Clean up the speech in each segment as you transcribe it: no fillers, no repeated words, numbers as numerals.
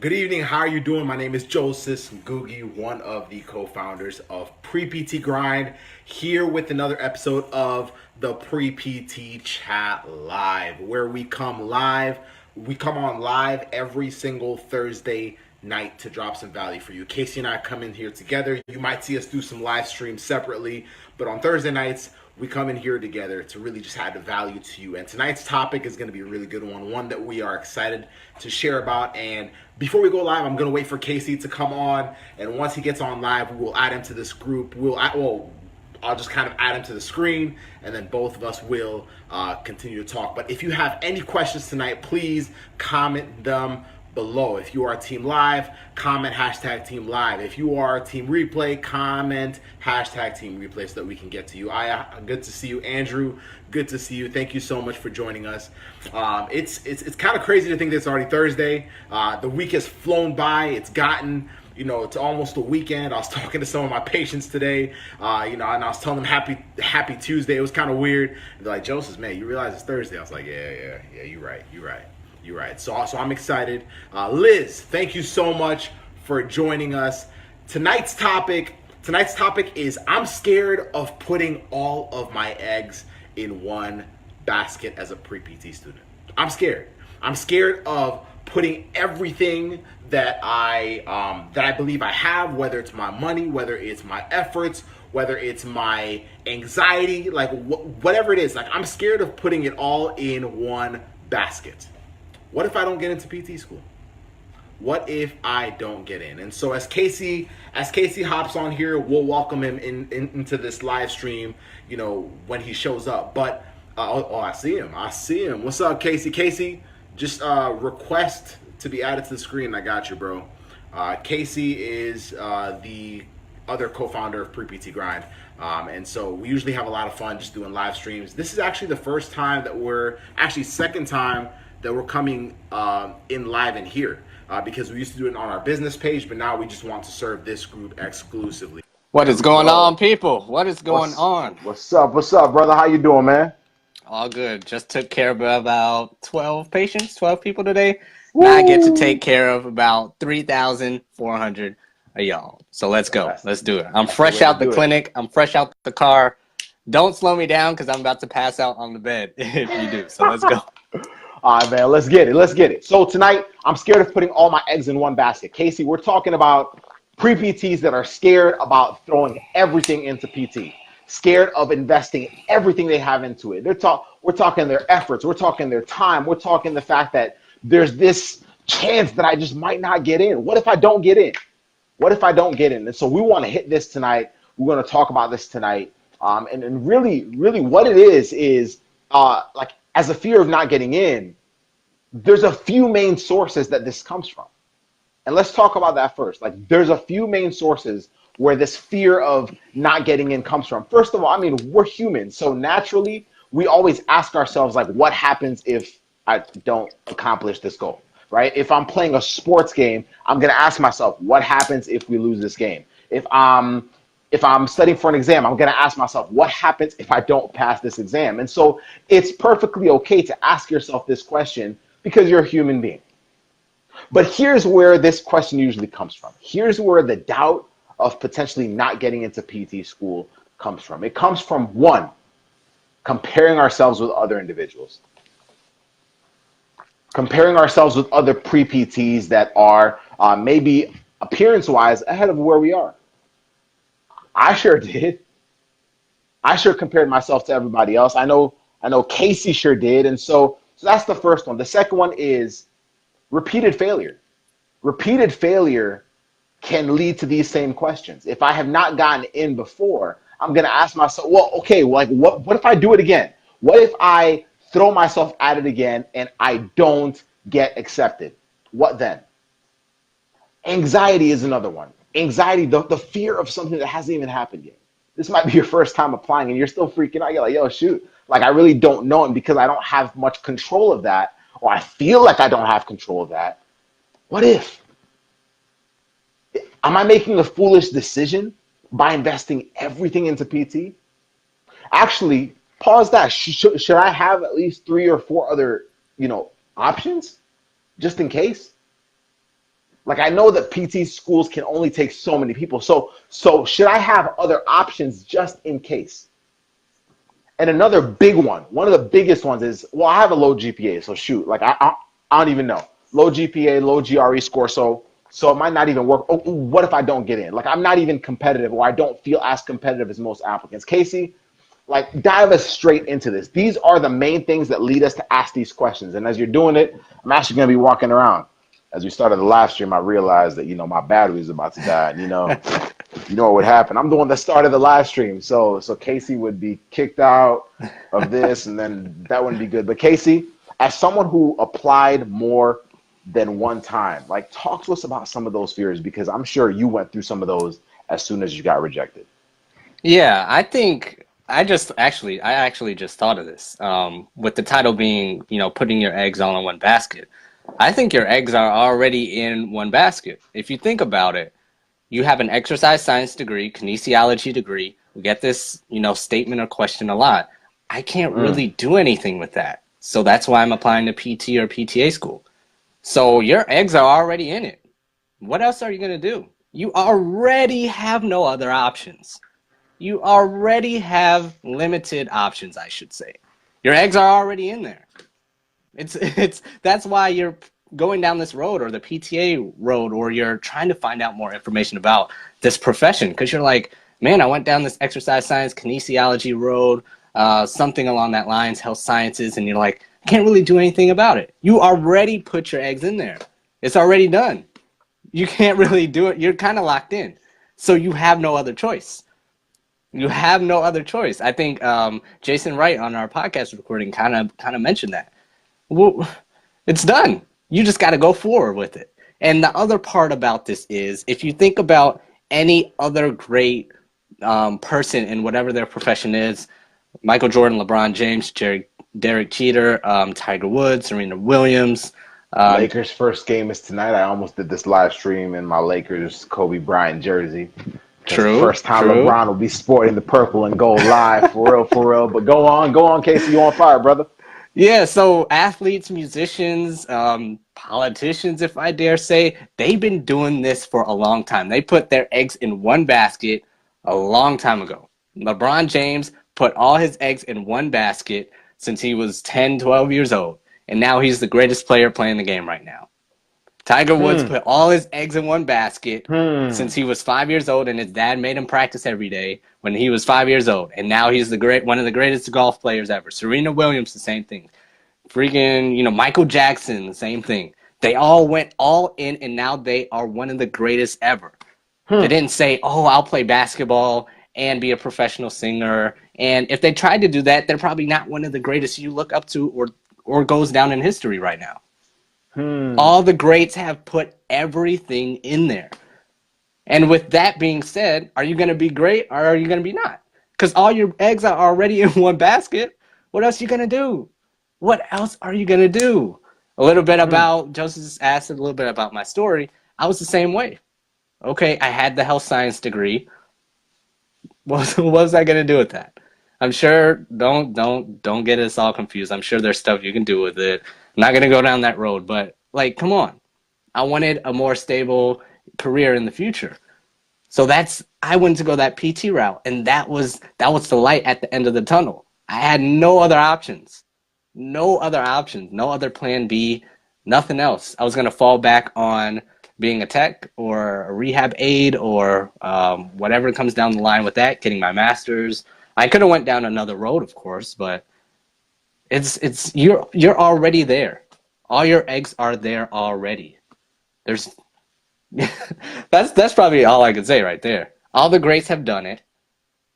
Good evening. How are you doing? My name is Joseph Ngugi, one of the co-founders of Pre-PT Grind, here with another episode of the Pre-PT Chat Live, where we come live. We come on live every single Thursday night to drop some value for you. Casey and I come in here together. You might see us do some live streams separately, but on Thursday nights, we come in here together to really just add the value to you. And tonight's topic is going to be a really good one that we are excited to share about. And before we go live, I'm going to wait for Casey to come on. And once he gets on live, we will add him to this group. I'll just kind of add him to the screen, and then both of us will continue to talk. But if you have any questions tonight, please comment them below. If you are Team Live, comment hashtag Team Live. If you are Team Replay, comment hashtag Team Replay so that we can get to you. Good to see you, Andrew. Good to see you. Thank you so much for joining us. It's kind of crazy to think that it's already Thursday. The week has flown by. It's gotten it's almost a weekend. I was talking to some of my patients today, and I was telling them happy Tuesday. It was kind of weird. They're like, Joseph, man, you realize it's Thursday? I was like, yeah, you're right. So I'm excited. Liz, thank you so much for joining us. Tonight's topic is I'm scared of putting all of my eggs in one basket as a pre-PT student. I'm scared. I'm scared of putting everything that I believe I have, whether it's my money, whether it's my efforts, whether it's my anxiety, like whatever it is. Like, I'm scared of putting it all in one basket. What if I don't get into PT school? What if I don't get in? And so as Casey hops on here, we'll welcome him into this live stream, when he shows up. But I see him. What's up, Casey? Casey, just request to be added to the screen. I got you, bro. Casey is the other co-founder of Pre-PT Grind. And so we usually have a lot of fun just doing live streams. This is actually the second time that we're coming in live in here because we used to do it on our business page, but now we just want to serve this group exclusively. What is going on, people? What is going on? What's up, brother? How you doing, man? All good. Just took care of about 12 people today. Now I get to take care of about 3,400 of y'all. So let's go. Let's do it. I'm fresh out the clinic. I'm fresh out the car. Don't slow me down because I'm about to pass out on the bed if you do. So let's go. All right, man. Let's get it. So tonight, I'm scared of putting all my eggs in one basket. Casey, we're talking about pre-PTs that are scared about throwing everything into PT. Scared of investing everything they have into it. We're talking their efforts. We're talking their time. We're talking the fact that there's this chance that I just might not get in. What if I don't get in? And so we want to hit this tonight. We're going to talk about this tonight. And really what it is like, as a fear of not getting in, there's a few main sources that this comes from. And let's talk about that first. Like, there's a few main sources where this fear of not getting in comes from. First of all, we're humans. So naturally, we always ask ourselves, like, what happens if I don't accomplish this goal, right? If I'm playing a sports game, I'm going to ask myself, what happens if we lose this game? If I'm studying for an exam, I'm going to ask myself, what happens if I don't pass this exam? And so it's perfectly okay to ask yourself this question because you're a human being. But here's where this question usually comes from. Here's where the doubt of potentially not getting into PT school comes from. It comes from, one, comparing ourselves with other individuals. Comparing ourselves with other pre-PTs that are maybe appearance-wise ahead of where we are. I sure did. I sure compared myself to everybody else. I know Casey sure did. And so that's the first one. The second one is repeated failure. Repeated failure can lead to these same questions. If I have not gotten in before, I'm going to ask myself, well, okay, like what if I do it again? What if I throw myself at it again and I don't get accepted? What then? Anxiety is another one. Anxiety, the fear of something that hasn't even happened yet. This might be your first time applying and you're still freaking out. You're like, yo, shoot, like I really don't know. And because I don't have much control of that, or I feel like I don't have control of that, what if? Am I making a foolish decision by investing everything into PT? Actually, pause that. Should I have at least 3 or 4 other, options just in case? Like I know that PT schools can only take so many people. So should I have other options just in case? And another big one of the biggest ones is, well, I have a low GPA, so shoot, like I don't even know. Low GPA, low GRE score, so it might not even work. Oh, what if I don't get in? Like I'm not even competitive, or I don't feel as competitive as most applicants. Casey, like dive us straight into this. These are the main things that lead us to ask these questions. And as you're doing it, I'm actually going to be walking around. As we started the live stream, I realized that, my battery is about to die. And, what would happen? I'm the one that started the live stream. So Casey would be kicked out of this, and then that wouldn't be good. But Casey, as someone who applied more than one time, like talk to us about some of those fears, because I'm sure you went through some of those as soon as you got rejected. Yeah, I think I actually just thought of this. With the title being, putting your eggs all in one basket. I think your eggs are already in one basket. If you think about it, you have an exercise science degree, kinesiology degree. We get this, statement or question a lot. I can't really do anything with that. So that's why I'm applying to PT or PTA school. So your eggs are already in it. What else are you going to do? You already have no other options. You already have limited options, I should say. Your eggs are already in there. That's why you're going down this road, or the PTA road, or you're trying to find out more information about this profession, because you're like, man, I went down this exercise science kinesiology road, something along that lines, health sciences, and you're like, I can't really do anything about it. You already put your eggs in there. It's already done. You can't really do it. You're kind of locked in. So you have no other choice. You have no other choice. I think Jason Wright on our podcast recording kind of mentioned that. Well, it's done. You just got to go forward with it. And the other part about this is, if you think about any other great person in whatever their profession is, Michael Jordan, LeBron James, Derek Jeter, Tiger Woods, Serena Williams. Lakers' first game is tonight. I almost did this live stream in my Lakers Kobe Bryant jersey. True. First time LeBron will be sporting the purple and gold live, for real. But go on, Casey. You on fire, brother. Yeah, so athletes, musicians, politicians, if I dare say, they've been doing this for a long time. They put their eggs in one basket a long time ago. LeBron James put all his eggs in one basket since he was 10, 12 years old, and now he's the greatest player playing the game right now. Tiger Woods put all his eggs in one basket since he was 5 years old, and his dad made him practice every day when he was 5 years old. And now he's one of the greatest golf players ever. Serena Williams, the same thing. Freaking, Michael Jackson, the same thing. They all went all in, and now they are one of the greatest ever. They didn't say, oh, I'll play basketball and be a professional singer. And if they tried to do that, they're probably not one of the greatest you look up to or goes down in history right now. All the greats have put everything in there. And with that being said, are you going to be great or are you going to be not? Because all your eggs are already in one basket. What else are you going to do? What else are you going to do? A little bit about, Joseph asked a little bit about my story. I was the same way. Okay, I had the health science degree. What was I going to do with that? I'm sure, don't get us all confused. I'm sure there's stuff you can do with it. I'm not going to go down that road, but come on. I wanted a more stable career in the future. So I went to go that PT route, and that was the light at the end of the tunnel. I had no other options. No other plan B, nothing else. I was going to fall back on being a tech or a rehab aide or whatever comes down the line with that, getting my master's. I could have went down another road, of course, but you're already there. All your eggs are there already. There's that's probably all I could say right there. All the greats have done it,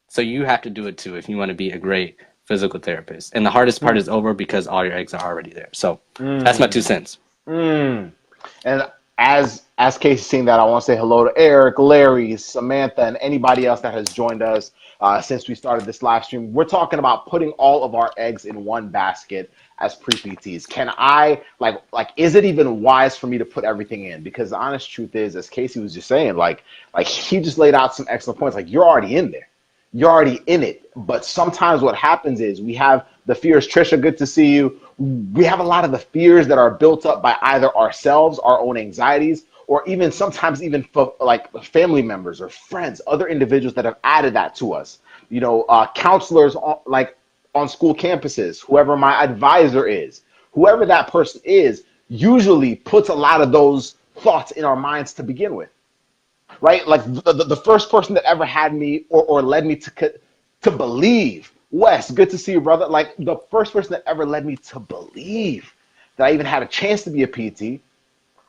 so you have to do it too if you want to be a great physical therapist. And the hardest part is over because all your eggs are already there. So that's my 2 cents. And as Casey's saying that, I want to say hello to Eric, Larry, Samantha, and anybody else that has joined us since we started this live stream. We're talking about putting all of our eggs in one basket as pre-PTs. Can I, is it even wise for me to put everything in? Because the honest truth is, as Casey was just saying, he just laid out some excellent points. You're already in there. You're already in it. But sometimes what happens is we have the fears. Trisha, good to see you. We have a lot of the fears that are built up by either ourselves, our own anxieties, or even sometimes even for like family members or friends, other individuals that have added that to us. Counselors on school campuses, whoever my advisor is, whoever that person is, usually puts a lot of those thoughts in our minds to begin with, right? Like the first person that ever had me or led me to believe, Wes, good to see you, brother. Like the first person that ever led me to believe that I even had a chance to be a PT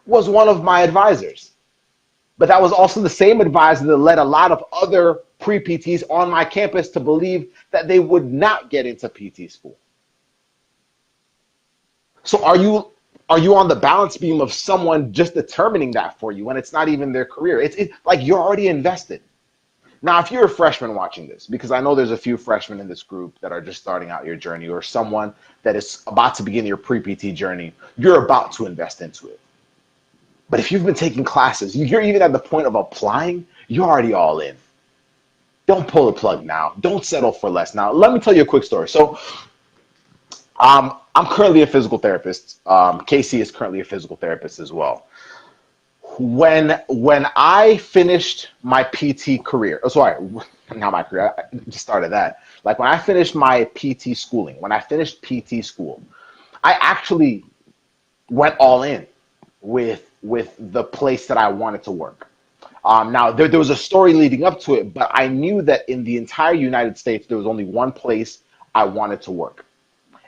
was one of my advisors. But that was also the same advisor that led a lot of other pre-PTs on my campus to believe that they would not get into PT school. So are you on the balance beam of someone just determining that for you when it's not even their career? It's like you're already invested. Now, if you're a freshman watching this, because I know there's a few freshmen in this group that are just starting out your journey, or someone that is about to begin your pre-PT journey, you're about to invest into it. But if you've been taking classes, you're even at the point of applying, you're already all in. Don't pull the plug now. Don't settle for less now. Let me tell you a quick story. So I'm currently a physical therapist. Casey is currently a physical therapist as well. When I finished my PT career, not my career, I just started that. Like when I finished my PT schooling, when I finished PT school, I actually went all in with the place that I wanted to work. Now there was a story leading up to it, but I knew that in the entire United States, there was only one place I wanted to work.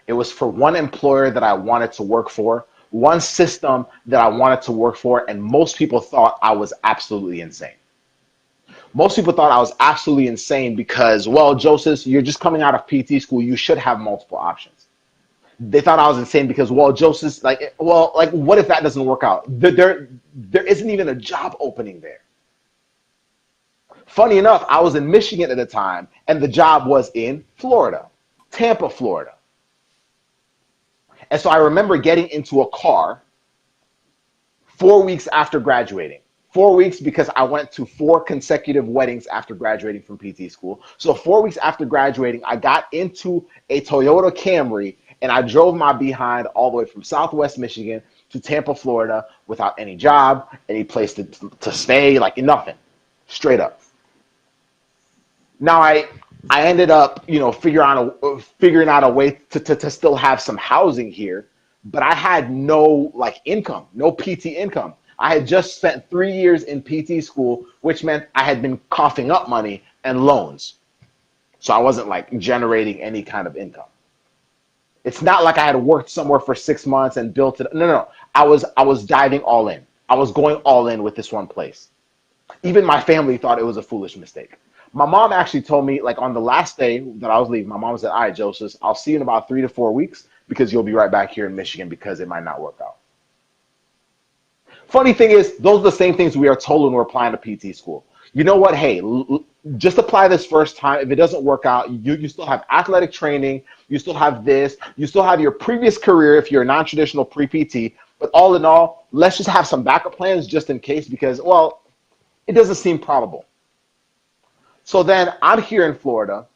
It was for one employer that I wanted to work for, one system that I wanted to work for, and most people thought I was absolutely insane. Most people thought I was absolutely insane because, well, Joseph, you're just coming out of PT school. You should have multiple options. They thought I was insane because, well, Joseph, what if that doesn't work out? There isn't even a job opening there. Funny enough, I was in Michigan at the time, and the job was in Florida, Tampa, Florida. And so I remember getting into a car 4 weeks after graduating. 4 weeks because I went to 4 consecutive weddings after graduating from PT school. So 4 weeks after graduating, I got into a Toyota Camry and I drove my behind all the way from Southwest Michigan to Tampa, Florida without any job, any place to stay, like nothing, straight up. Now I ended up, figuring out a way to still have some housing here, but I had no income, no PT income. I had just spent 3 years in PT school, which meant I had been coughing up money and loans. So I wasn't generating any kind of income. It's not like I had worked somewhere for 6 months and built it. No. I was diving all in. I was going all in with this one place. Even my family thought it was a foolish mistake. My mom actually told me, on the last day that I was leaving, my mom said, all right, Joseph, I'll see you in about 3 to 4 weeks because you'll be right back here in Michigan because it might not work out. Funny thing is, those are the same things we are told when we're applying to PT school. You know what? Hey, just apply this first time. If it doesn't work out, you still have athletic training. You still have this. You still have your previous career if you're a non-traditional pre-PT. But all in all, let's just have some backup plans just in case because, well, it doesn't seem probable. So then I'm here in Florida.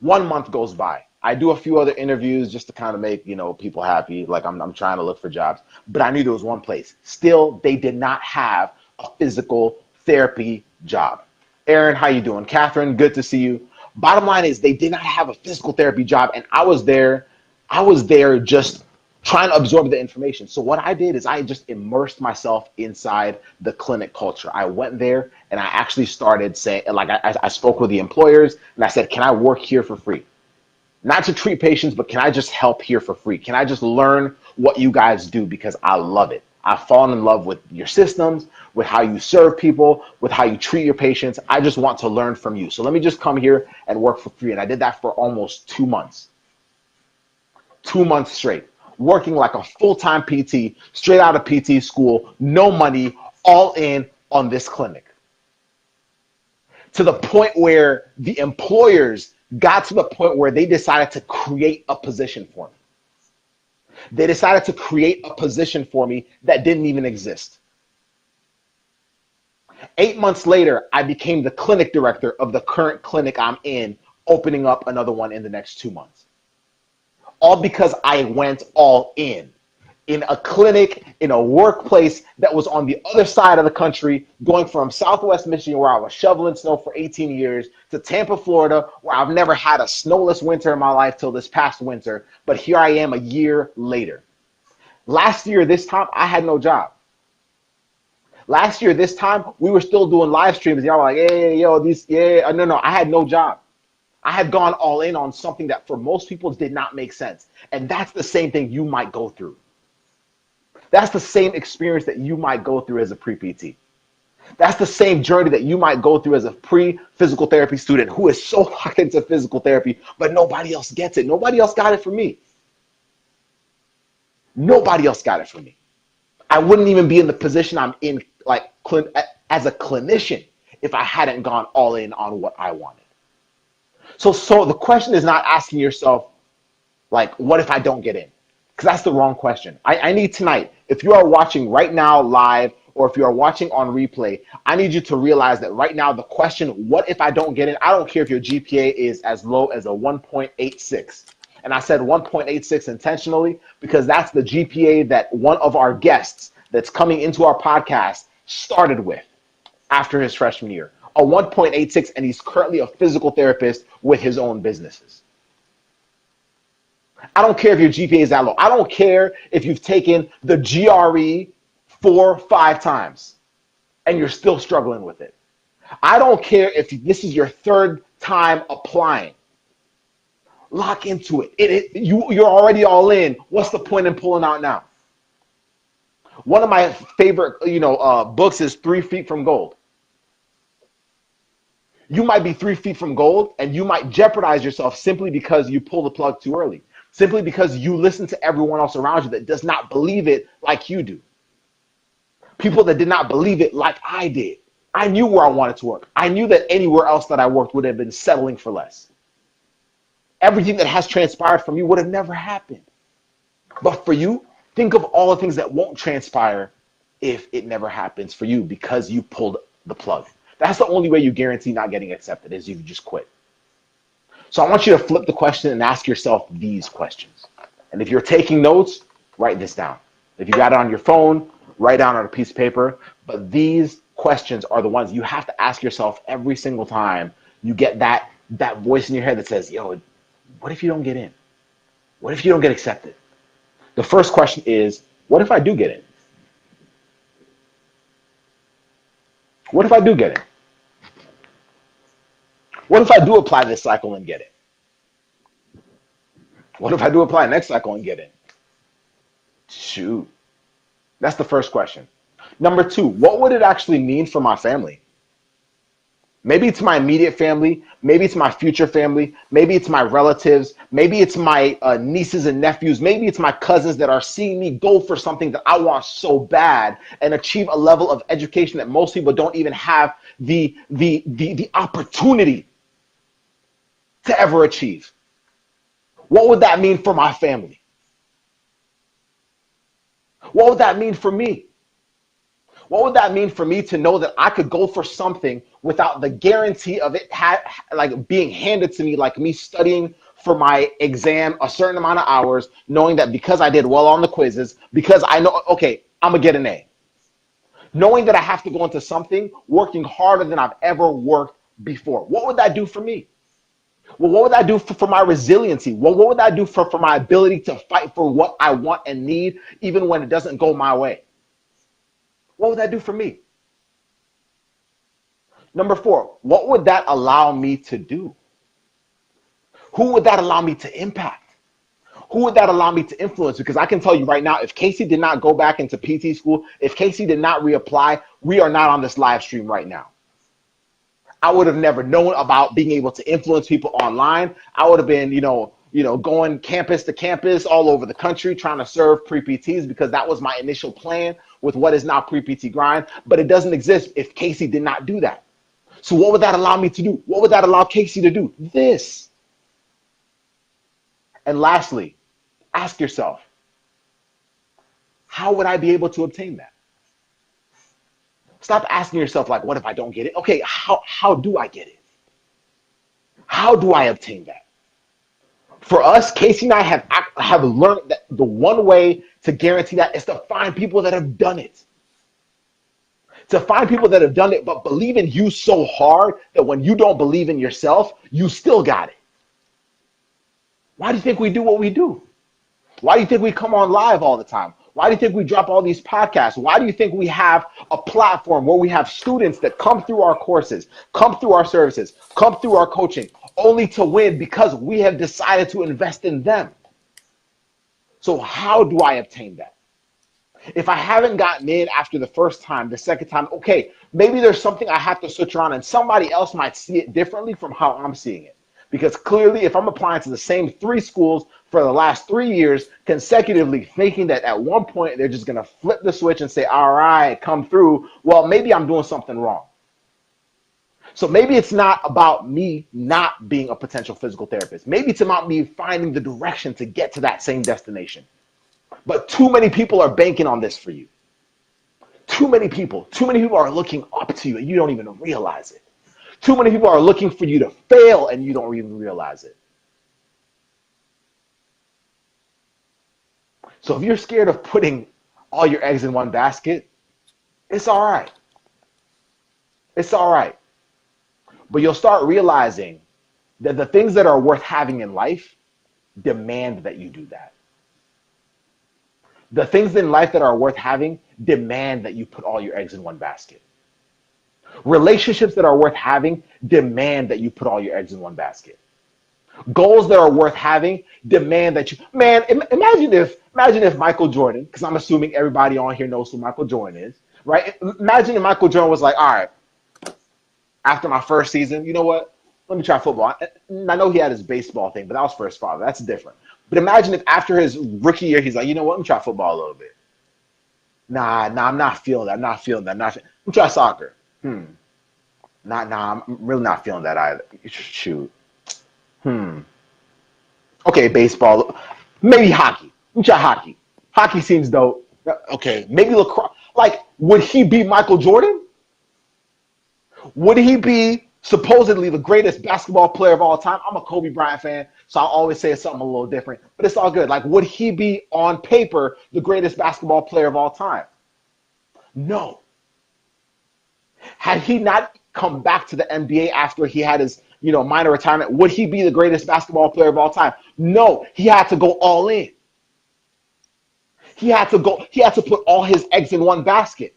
1 month goes by. I do a few other interviews just to kind of make, people happy. I'm trying to look for jobs. But I knew there was one place. Still, they did not have a physical therapy job. Aaron, how you doing? Catherine, good to see you. Bottom line is they did not have a physical therapy job. And I was there just trying to absorb the information. So what I did is I just immersed myself inside the clinic culture. I went there and I actually started saying, I spoke with the employers and I said, can I work here for free? Not to treat patients, but can I just help here for free? Can I just learn what you guys do? Because I love it. I've fallen in love with your systems, with how you serve people, with how you treat your patients. I just want to learn from you. So let me just come here and work for free. And I did that for almost 2 months. 2 months straight, working like a full-time PT, straight out of PT school, no money, all in on this clinic. To the point where the employers got to the point where they decided to create a position for me. They decided to create a position for me that didn't even exist. 8 months later, I became the clinic director of the current clinic I'm in, opening up another one in the next 2 months. All because I went all in in a clinic, in a workplace that was on the other side of the country, going from Southwest Michigan, where I was shoveling snow for 18 years, to Tampa, Florida, where I've never had a snowless winter in my life till this past winter. But here I am a year later. Last year, this time, I had no job. Last year, this time, we were still doing live streams. Y'all were like, hey, yo, no, I had no job. I had gone all in on something that for most people did not make sense. And that's the same thing you might go through. That's the same experience that you might go through as a pre-PT. That's the same journey that you might go through as a pre-physical therapy student who is so locked into physical therapy, but nobody else gets it. Nobody else got it for me. Nobody else got it for me. I wouldn't even be in the position I'm in, like, as a clinician, if I hadn't gone all in on what I wanted. So the question is not asking yourself, like, what if I don't get in? Because that's the wrong question. I need tonight, if you are watching right now live, or if you are watching on replay, I need you to realize that right now the question, what if I don't get in? I don't care if your GPA is as low as a 1.86. And I said 1.86 intentionally because that's the GPA that one of our guests that's coming into our podcast started with after his freshman year. A 1.86, and he's currently a physical therapist with his own businesses. I don't care if your GPA is that low. I don't care if you've taken the GRE 4 or 5 times and you're still struggling with it. I don't care if this is your 3rd time applying. Lock into it. You're already all in. What's the point in pulling out now? One of my favorite, books is 3 Feet from Gold. You might be 3 feet from gold, and you might jeopardize yourself simply because you pull the plug too early. Simply because you listen to everyone else around you that does not believe it like you do. People that did not believe it like I did. I knew where I wanted to work. I knew that anywhere else that I worked would have been settling for less. Everything that has transpired for me would have never happened. But for you, think of all the things that won't transpire if it never happens for you because you pulled the plug. That's the only way you guarantee not getting accepted, is if you just quit. So I want you to flip the question and ask yourself these questions. And if you're taking notes, write this down. If you got it on your phone, write down on a piece of paper. But these questions are the ones you have to ask yourself every single time you get that voice in your head that says, yo, what if you don't get in? What if you don't get accepted? The first question is, what if I do get in? What if I do get in? What if I do apply this cycle and get it? What if I do apply next cycle and get in? Shoot. That's the first question. Number 2, what would it actually mean for my family? Maybe it's my immediate family. Maybe it's my future family. Maybe it's my relatives. Maybe it's my nieces and nephews. Maybe it's my cousins that are seeing me go for something that I want so bad and achieve a level of education that most people don't even have the opportunity to ever achieve. What would that mean for my family? What would that mean for me? What would that mean for me to know that I could go for something without the guarantee of it like being handed to me, like me studying for my exam a certain amount of hours, knowing that because I did well on the quizzes, because I know, okay, I'm gonna get an A. Knowing that I have to go into something working harder than I've ever worked before. What would that do for me? Well, what would that do for my resiliency? Well, what would that do for my ability to fight for what I want and need, even when it doesn't go my way? What would that do for me? Number 4, what would that allow me to do? Who would that allow me to impact? Who would that allow me to influence? Because I can tell you right now, if Casey did not go back into PT school, if Casey did not reapply, we are not on this live stream right now. I would have never known about being able to influence people online. I would have been, going campus to campus all over the country trying to serve pre-PTs because that was my initial plan with what is now Pre-PT Grind. But it doesn't exist if Casey did not do that. So what would that allow me to do? What would that allow Casey to do? This. And lastly, ask yourself, how would I be able to obtain that? Stop asking yourself, like, what if I don't get it? Okay, how do I get it? How do I obtain that? For us, Casey and I have learned that the one way to guarantee that is to find people that have done it. To find people that have done it, but believe in you so hard that when you don't believe in yourself, you still got it. Why do you think we do what we do? Why do you think we come on live all the time? Why do you think we drop all these podcasts? Why do you think we have a platform where we have students that come through our courses, come through our services, come through our coaching, only to win because we have decided to invest in them? So how do I obtain that? If I haven't gotten in after the first time, the second time, okay, maybe there's something I have to switch around and somebody else might see it differently from how I'm seeing it. Because clearly, if I'm applying to the same 3 schools for the last 3 years consecutively, thinking that at one point they're just going to flip the switch and say, all right, come through, well, maybe I'm doing something wrong. So maybe it's not about me not being a potential physical therapist. Maybe it's about me finding the direction to get to that same destination. But too many people are banking on this for you. Too many people are looking up to you and you don't even realize it. Too many people are looking for you to fail and you don't even realize it. So if you're scared of putting all your eggs in one basket, it's all right. It's all right. But you'll start realizing that the things that are worth having in life demand that you do that. The things in life that are worth having demand that you put all your eggs in one basket. Relationships that are worth having demand that you put all your eggs in one basket. Goals that are worth having demand that you, man, imagine if Michael Jordan, because I'm assuming everybody on here knows who Michael Jordan is, right? Imagine if Michael Jordan was like, all right, after my first season, you know what? Let me try football. I know he had his baseball thing, but that was for his father. That's different. But imagine if after his rookie year, he's like, you know what? Let me try football a little bit. Nah, I'm not feeling that. Let me try soccer. I'm really not feeling that either. Shoot. Okay, baseball. Maybe hockey. Let me try hockey. Hockey seems dope. Okay, maybe lacrosse. Like, would he be Michael Jordan? Would he be supposedly the greatest basketball player of all time? I'm a Kobe Bryant fan, so I'll always say something a little different, but it's all good. Like, would he be on paper the greatest basketball player of all time? No. Had he not come back to the NBA after he had his, minor retirement, would he be the greatest basketball player of all time? No. He had to go all in. He had to put all his eggs in one basket.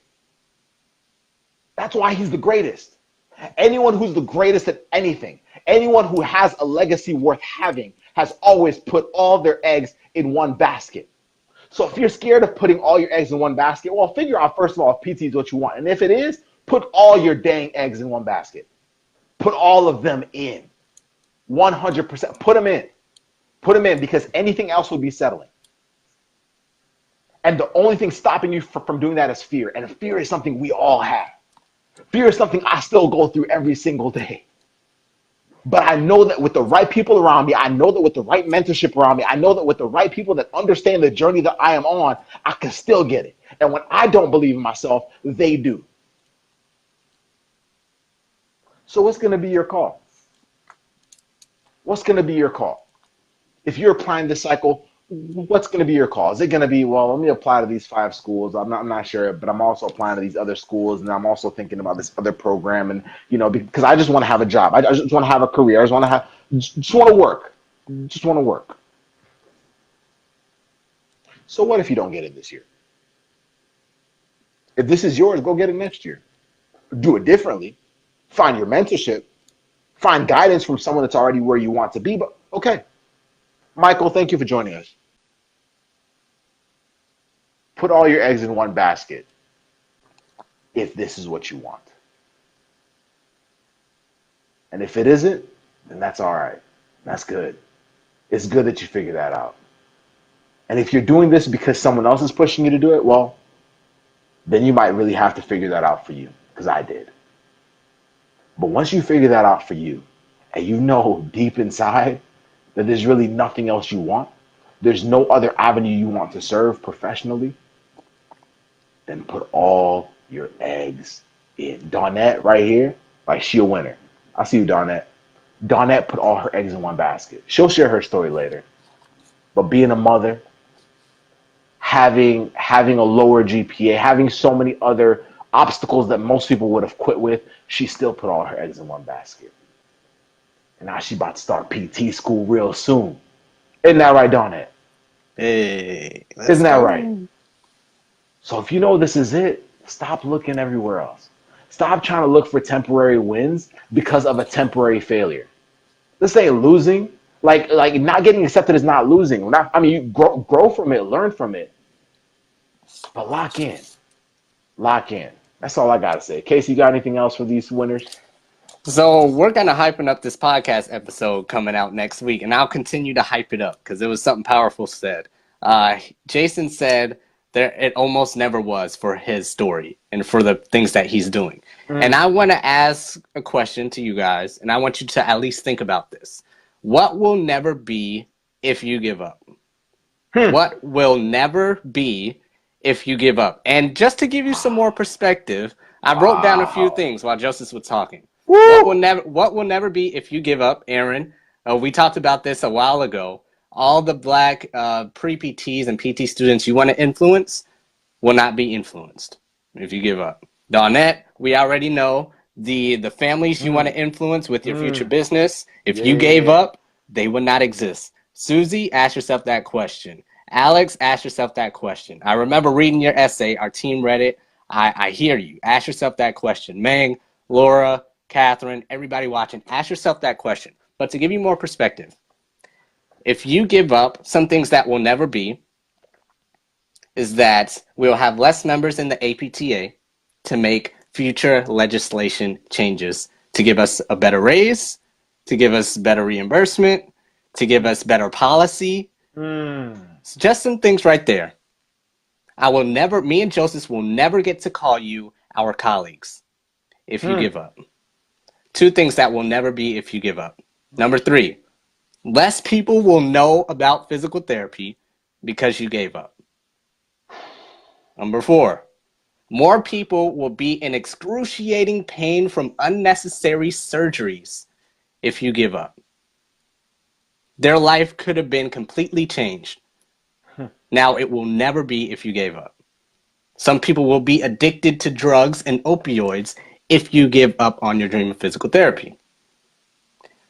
That's why he's the greatest. Anyone who's the greatest at anything, anyone who has a legacy worth having, has always put all their eggs in one basket. So if you're scared of putting all your eggs in one basket, well, figure out, first of all, if PT is what you want. And if it is, put all your dang eggs in one basket. Put all of them in. 100%. Put them in. Put them in, because anything else would be settling. And the only thing stopping you from doing that is fear. And fear is something we all have. Fear is something I still go through every single day. But I know that with the right people around me, I know that with the right mentorship around me, I know that with the right people that understand the journey that I am on, I can still get it. And when I don't believe in myself, they do. So what's going to be your call? What's going to be your call? If you're applying this cycle, what's going to be your call? Is it going to be, well, let me apply to these 5 schools. I'm not sure, but I'm also applying to these other schools, and I'm also thinking about this other program, and because I just want to have a job. I just want to have a career. I just want to work. Just want to work. So what if you don't get it this year? If this is yours, go get it next year. Do it differently. Find your mentorship. Find guidance from someone that's already where you want to be. But okay. Michael, thank you for joining us. Put all your eggs in one basket if this is what you want. And if it isn't, then that's all right. That's good. It's good that you figure that out. And if you're doing this because someone else is pushing you to do it, well, then you might really have to figure that out for you, because I did. But once you figure that out for you, and you know deep inside that there's really nothing else you want, there's no other avenue you want to serve professionally, then put all your eggs in. Donette right here, like, she a winner. I see you, Donette. Dawnette put all her eggs in one basket. She'll share her story later. But being a mother, having a lower GPA, having so many other obstacles that most people would have quit with, she still put all her eggs in one basket. And now she about to start PT school real soon. Isn't that right, Dawnette? Hey, Isn't that right? So if you know this is it, stop looking everywhere else. Stop trying to look for temporary wins because of a temporary failure. This ain't losing. Like not getting accepted is not losing. You grow from it, learn from it, but lock in. Lock in. That's all I gotta say. Casey, you got anything else for these winners? So we're kind of hyping up this podcast episode coming out next week, and I'll continue to hype it up because it was something powerful said. Jason said it almost never was for his story and for the things that he's doing. And I want to ask a question to you guys, and I want you to at least think about this. What will never be if you give up? What will never be if you give up? And just to give you some more perspective, I wrote down a few things while Joseph was talking. What will never be if you give up, Aaron? We talked about this a while ago. All the black pre-PTs and PT students you want to influence will not be influenced if you give up. Dawnette, we already know the families you want to influence with your future business. If you gave up, they would not exist. Susie, ask yourself that question. Alex, ask yourself that question. I remember reading your essay. Our team read it. I hear you. Ask yourself that question. Meng, Laura, Catherine, everybody watching, ask yourself that question. But to give you more perspective, if you give up, some things that will never be is that we'll have less members in the APTA to make future legislation changes to give us a better raise, to give us better reimbursement, to give us better policy. So just some things right there. Me and Joseph will never get to call you our colleagues if you give up. Two things that will never be if you give up. Number 3, less people will know about physical therapy because you gave up. Number 4, more people will be in excruciating pain from unnecessary surgeries if you give up. Their life could have been completely changed. Now it will never be if you gave up. Some people will be addicted to drugs and opioids if you give up on your dream of physical therapy.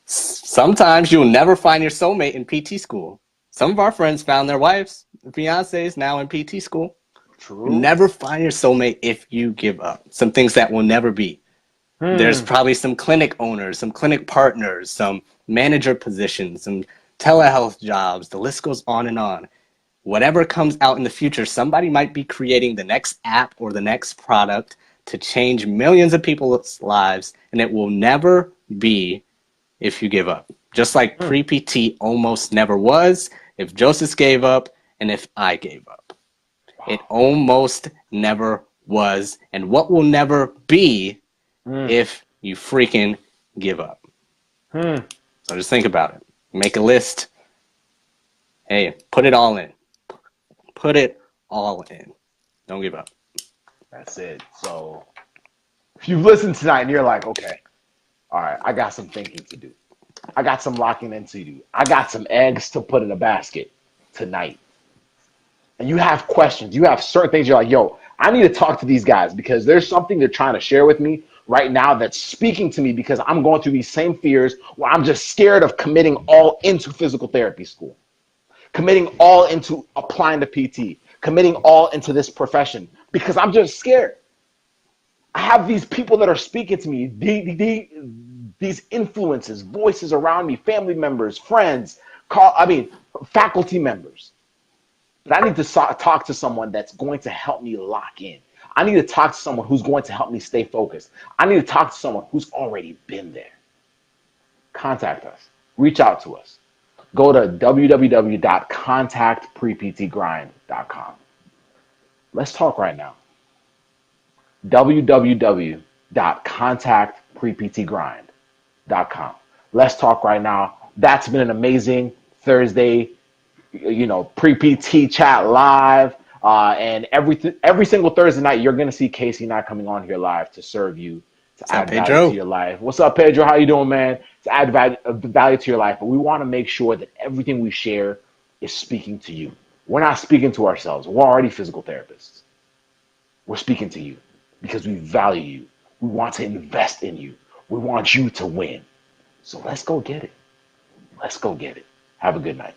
Sometimes you'll never find your soulmate in PT school. Some of our friends found their wives, fiancés now in PT school. True. Never find your soulmate if you give up. Some things that will never be. There's probably some clinic owners, some clinic partners, some manager positions, some telehealth jobs. The list goes on and on. Whatever comes out in the future, somebody might be creating the next app or the next product to change millions of people's lives, and it will never be if you give up. Just like pre-PT almost never was, if Joseph gave up, and if I gave up. It almost never was, and what will never be if you freaking give up. So just think about it. Make a list. Hey, put it all in. Put it all in. Don't give up. That's it. So if you've listened tonight and you're like, okay, all right, I got some thinking to do. I got some locking in to do. I got some eggs to put in a basket tonight. And you have questions. You have certain things you're like, yo, I need to talk to these guys because there's something they're trying to share with me right now that's speaking to me because I'm going through these same fears where I'm just scared of committing all into physical therapy school, committing all into applying to PT, committing all into this profession because I'm just scared. I have these people that are speaking to me, these influences, voices around me, family members, friends, faculty members. But I need to talk to someone that's going to help me lock in. I need to talk to someone who's going to help me stay focused. I need to talk to someone who's already been there. Contact us. Reach out to us. Go to www.contactpreptgrind.com. Let's talk right now. www.contactpreptgrind.com. Let's talk right now. That's been an amazing Thursday, pre-PT chat live. And every single Thursday night, you're going to see Casey and I coming on here live to serve you, to up, add value Pedro? to your life. What's up, Pedro? How you doing, man? To add value to your life. But we want to make sure that everything we share is speaking to you. We're not speaking to ourselves. We're already physical therapists. We're speaking to you because we value you. We want to invest in you. We want you to win. So let's go get it. Let's go get it. Have a good night.